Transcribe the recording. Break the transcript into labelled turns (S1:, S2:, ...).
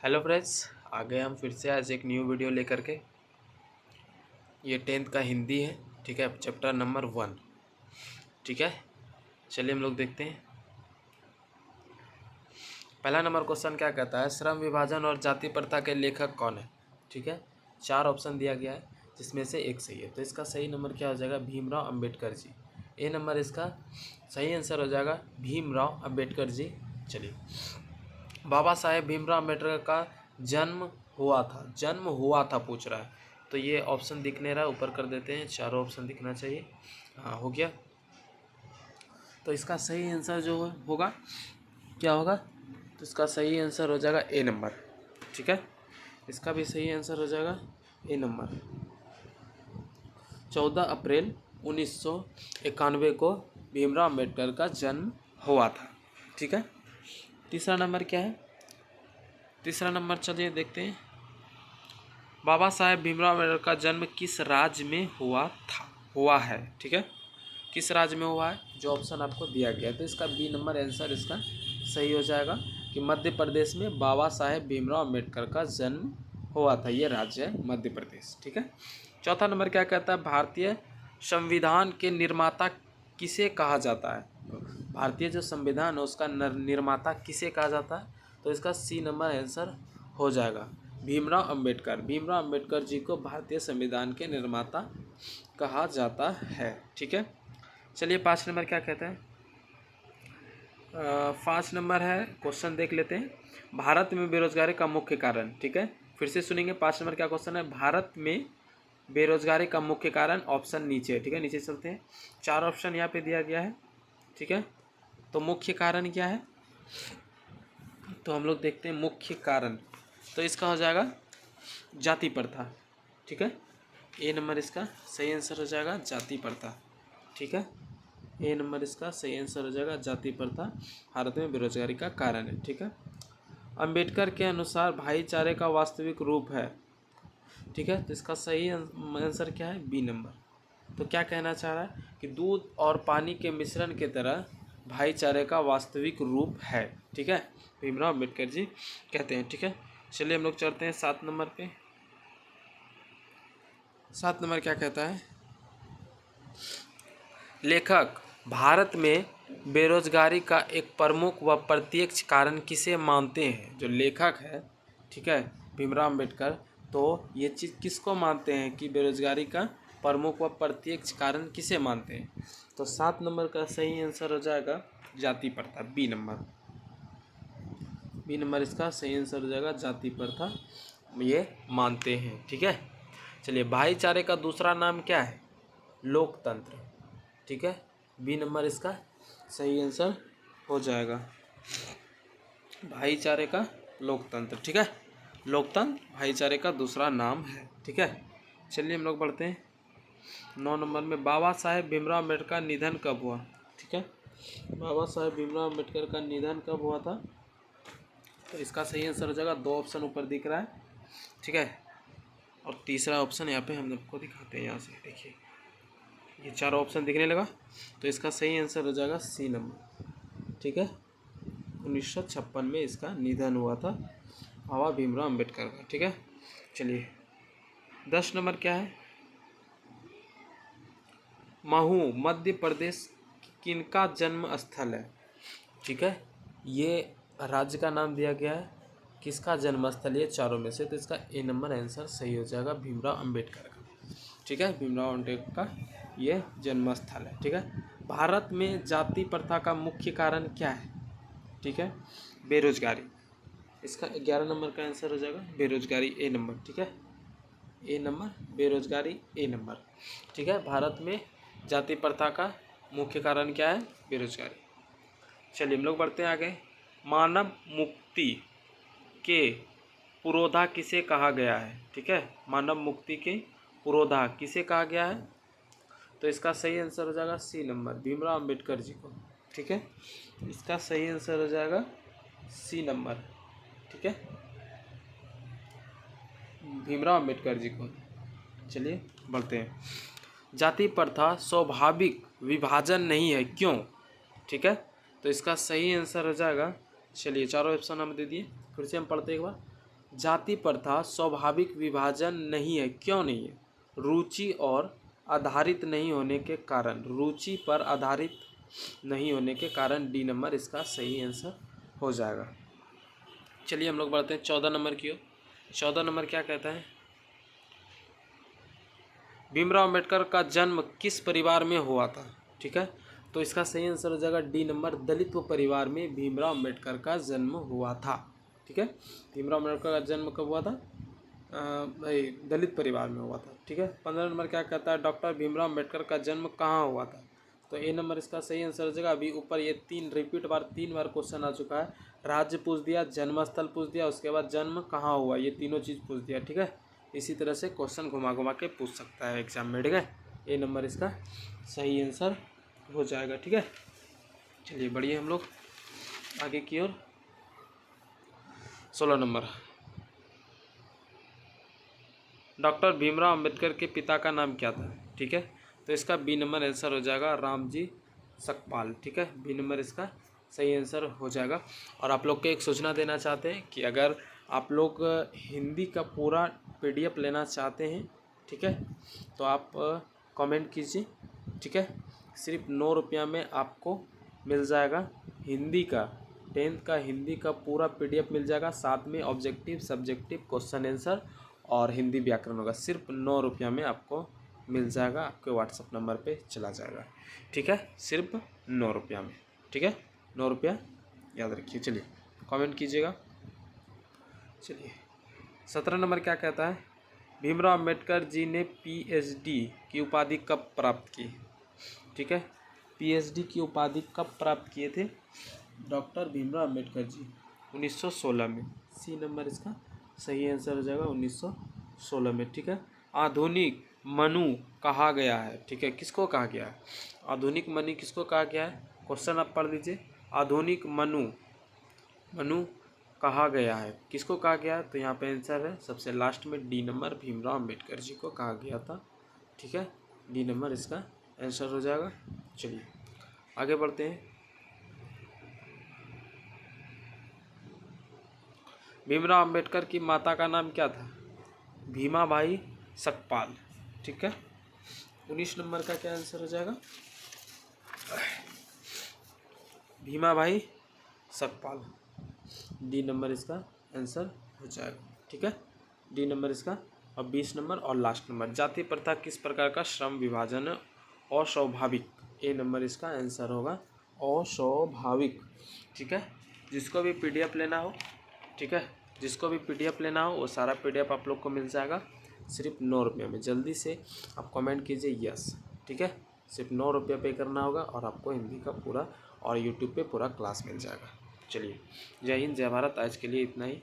S1: Hello friends, आ गए हम फिर से आज एक न्यू वीडियो लेकर के। ये 10th का हिंदी है, ठीक है, चैप्टर नंबर 1। ठीक है, चलिए हम लोग देखते हैं। पहला नंबर क्वेश्चन क्या कहता है, श्रम विभाजन और जाति प्रथा के लेखक कौन है। ठीक है, 4 ऑप्शन दिया गया है जिसमें से एक सही है, तो इसका सही नंबर क्या हो जाएगा, भीमराव अंबेडकर जी। ए नंबर इसका सही आंसर हो जाएगा, भीमराव अंबेडकर जी। चलिए, बाबा साहेब भीमराव अम्बेडकर का जन्म हुआ था पूछ रहा है, तो ये ऑप्शन दिख नहीं रहा, ऊपर कर देते हैं, चारों ऑप्शन दिखना चाहिए। हाँ, हो गया। तो इसका सही आंसर जो होगा क्या होगा, तो इसका सही आंसर हो जाएगा ए नंबर। ठीक है, इसका भी सही आंसर हो जाएगा ए नंबर। 14 अप्रैल 1991 को भीमराव अम्बेडकर का जन्म हुआ था। ठीक है, तीसरा नंबर क्या है, तीसरा नंबर चलिए देखते हैं। बाबा साहेब भीमराव अम्बेडकर का जन्म किस राज्य में हुआ है। ठीक है, किस राज्य में हुआ है, जो ऑप्शन आपको दिया गया है, तो इसका बी नंबर आंसर इसका सही हो जाएगा कि मध्य प्रदेश में बाबा साहेब भीमराव अम्बेडकर का जन्म हुआ था। ये राज्य है मध्य प्रदेश। ठीक है, चौथा नंबर क्या कहता है, भारतीय संविधान के निर्माता किसे कहा जाता है। भारतीय जो संविधान है उसका निर्माता किसे कहा जाता है, तो इसका सी नंबर आंसर हो जाएगा, भीमराव अम्बेडकर। भीमराव अम्बेडकर जी को भारतीय संविधान के निर्माता कहा जाता है। ठीक है, चलिए 5 नंबर क्या कहते हैं। 5 नंबर है, क्वेश्चन देख लेते हैं। भारत में बेरोजगारी का मुख्य कारण। ठीक है, फिर से सुनेंगे। 5 नंबर क्या क्वेश्चन है, भारत में बेरोजगारी का मुख्य कारण, ऑप्शन नीचे। ठीक है, नीचे चलते हैं, 4 ऑप्शन यहाँ पे दिया गया है। ठीक है, तो मुख्य कारण क्या है, तो हम लोग देखते हैं मुख्य कारण, तो इसका हो जाएगा जाति प्रथा। ठीक है, ए नंबर इसका सही आंसर हो जाएगा, जाति प्रथा। ठीक है, ए नंबर इसका सही आंसर हो जाएगा, जाति प्रथा भारत में बेरोजगारी का कारण है। ठीक है, अंबेडकर के अनुसार भाईचारे का वास्तविक रूप है। ठीक है, तो इसका सही आंसर क्या है, बी नंबर। तो क्या कहना चाह रहा है कि दूध और पानी के मिश्रण की तरह भाईचारे का वास्तविक रूप है। ठीक है, भीमराव अम्बेडकर जी कहते हैं। ठीक है, चलिए हम लोग चलते हैं 7 नंबर पे। 7 नंबर क्या कहता है, लेखक भारत में बेरोजगारी का एक प्रमुख व प्रत्यक्ष कारण किसे मानते हैं। जो लेखक है, ठीक है, भीमराव अम्बेडकर, तो ये चीज़ किसको मानते हैं कि बेरोजगारी का प्रमुख व प्रत्यक्ष कारण किसे मानते हैं, तो 7 नंबर का सही आंसर हो जाएगा जाति प्रथा, बी नंबर। बी नंबर इसका सही आंसर हो जाएगा, जाति प्रथा ये मानते हैं। ठीक है, चलिए, भाईचारे का दूसरा नाम क्या है, लोकतंत्र। ठीक है, बी नंबर इसका सही आंसर हो जाएगा, भाईचारे का लोकतंत्र। ठीक है, लोकतंत्र भाईचारे का दूसरा नाम है। ठीक है, चलिए हम लोग बढ़ते हैं 9 नंबर में। बाबा साहेब भीमराव अम्बेडकर का निधन कब हुआ। ठीक है, बाबा साहेब भीमराव अम्बेडकर का निधन कब हुआ था, तो इसका सही आंसर हो जाएगा, 2 ऑप्शन ऊपर दिख रहा है। ठीक है, और तीसरा ऑप्शन यहाँ पे हम आपको दिखाते हैं, यहाँ से देखिए, ये 4 ऑप्शन दिखने लगा, तो इसका सही आंसर हो जाएगा सी नंबर। ठीक है, 1956 में इसका निधन हुआ था, बाबा भीमराव अम्बेडकर का। ठीक है, चलिए 10 नंबर क्या है, महू मध्य प्रदेश किनका जन्म स्थल है। ठीक है, ये राज्य का नाम दिया गया है, किसका जन्म स्थल, ये चारों में से, तो इसका ए नंबर आंसर सही हो जाएगा, भीमराव अम्बेडकर का। ठीक है, भीमराव अम्बेडकर का ये जन्म स्थल है। ठीक है, भारत में जाति प्रथा का मुख्य कारण क्या है। ठीक है, बेरोजगारी, इसका 11 नंबर का आंसर हो जाएगा बेरोजगारी, ए नंबर। ठीक है, ए नंबर बेरोजगारी, ए नंबर। ठीक है, भारत में जाति प्रथा का मुख्य कारण क्या है, बेरोजगारी। चलिए हम लोग बढ़ते हैं आगे। मानव मुक्ति के पुरोधा किसे कहा गया है। ठीक है, मानव मुक्ति के पुरोधा किसे कहा गया है, तो इसका सही आंसर हो जाएगा सी नंबर, भीमराव अम्बेडकर जी को। ठीक है, इसका सही आंसर हो जाएगा सी नंबर। ठीक है, भीमराव अम्बेडकर जी को। चलिए बढ़ते हैं, जाति प्रथा स्वाभाविक विभाजन नहीं है, क्यों। ठीक है, तो इसका सही आंसर हो जाएगा, चलिए चारों ऑप्शन हम दे दिए, फिर से हम पढ़ते एक बार। जाति प्रथा स्वाभाविक विभाजन नहीं है, क्यों नहीं है? रुचि और आधारित नहीं होने के कारण, रुचि पर आधारित नहीं होने के कारण डी नंबर इसका सही आंसर हो जाएगा। चलिए हम लोग बढ़ते हैं 14 नंबर की ओर। 14 नंबर क्या कहता है? भीमराव अंबेडकर का जन्म किस परिवार में हुआ था? ठीक है, तो इसका सही आंसर हो जाएगा डी नंबर, दलित परिवार में भीमराव अंबेडकर का जन्म हुआ था। ठीक है, भीमराव अंबेडकर का जन्म कब हुआ था? भाई दलित परिवार में हुआ था। ठीक है, 15 नंबर क्या कहता है? डॉक्टर भीमराव अंबेडकर का जन्म कहाँ हुआ था? तो ए नंबर इसका सही आंसर हो जाएगा। अभी ऊपर ये तीन बार क्वेश्चन आ चुका है। राज्य पूछ दिया, जन्मस्थल पूछ दिया, उसके बाद जन्म कहाँ हुआ, ये तीनों चीज़ पूछ दिया। ठीक है, इसी तरह से क्वेश्चन घुमा घुमा के पूछ सकता है एग्जाम में। ठीक है, ए नंबर इसका सही आंसर हो जाएगा। ठीक है, चलिए बढ़िए हम लोग आगे की ओर। 16 नंबर, डॉक्टर भीमराव अंबेडकर के पिता का नाम क्या था? ठीक है, तो इसका बी नंबर आंसर हो जाएगा रामजी सकपाल। ठीक है, बी नंबर इसका सही आंसर हो जाएगा। और आप लोग को एक सूचना देना चाहते हैं कि अगर आप लोग हिंदी का पूरा PDF लेना चाहते हैं, ठीक है, तो आप कमेंट कीजिए। ठीक है, सिर्फ 9 रुपया में आपको मिल जाएगा हिंदी का 10th का हिंदी का पूरा PDF मिल जाएगा, साथ में ऑब्जेक्टिव सब्जेक्टिव क्वेश्चन आंसर और हिंदी व्याकरण होगा। सिर्फ 9 रुपया में आपको मिल जाएगा, आपके व्हाट्सएप नंबर पे चला जाएगा। ठीक है, सिर्फ 9 रुपया में। ठीक है, 9 रुपया याद रखिए। चलिए कमेंट कीजिएगा। चलिए 17 नंबर क्या कहता है? भीमराव अंबेडकर जी ने PhD की उपाधि कब प्राप्त की? ठीक है, PhD की उपाधि कब प्राप्त किए थे डॉक्टर भीमराव अंबेडकर जी? 1916 में। सी नंबर इसका सही आंसर हो जाएगा, 1916 में। ठीक है, आधुनिक मनु कहा गया है। ठीक है, किसको कहा गया है? आधुनिक मनु किसको कहा गया है? क्वेश्चन आप पढ़ लीजिए। आधुनिक मनु कहा गया है, किसको कहा गया है? तो यहाँ पे आंसर है सबसे लास्ट में डी नंबर, भीमराव अंबेडकर जी को कहा गया था। ठीक है, डी नंबर इसका आंसर हो जाएगा। चलिए आगे बढ़ते हैं। भीमराव अंबेडकर की माता का नाम क्या था? भीमाबाई सकपाल। ठीक है, 19 नंबर का क्या आंसर हो जाएगा? भीमाबाई सकपाल, डी नंबर इसका आंसर हो जाएगा। ठीक है, डी नंबर इसका। और 20 नंबर और लास्ट नंबर, जाति प्रथा किस प्रकार का श्रम विभाजन है? अस्वाभाविक। ए नंबर इसका आंसर होगा अस्वाभाविक। ठीक है, जिसको भी PDF लेना हो, ठीक है, जिसको भी PDF लेना हो वो सारा PDF आप लोग को मिल जाएगा सिर्फ 9 रुपये में। जल्दी से आप कमेंट कीजिए यस। ठीक है, सिर्फ 9 रुपये पे करना होगा और आपको हिंदी का पूरा और YouTube पे पूरा क्लास मिल जाएगा। चलिए, जय हिंद जय भारत। आज के लिए इतना ही।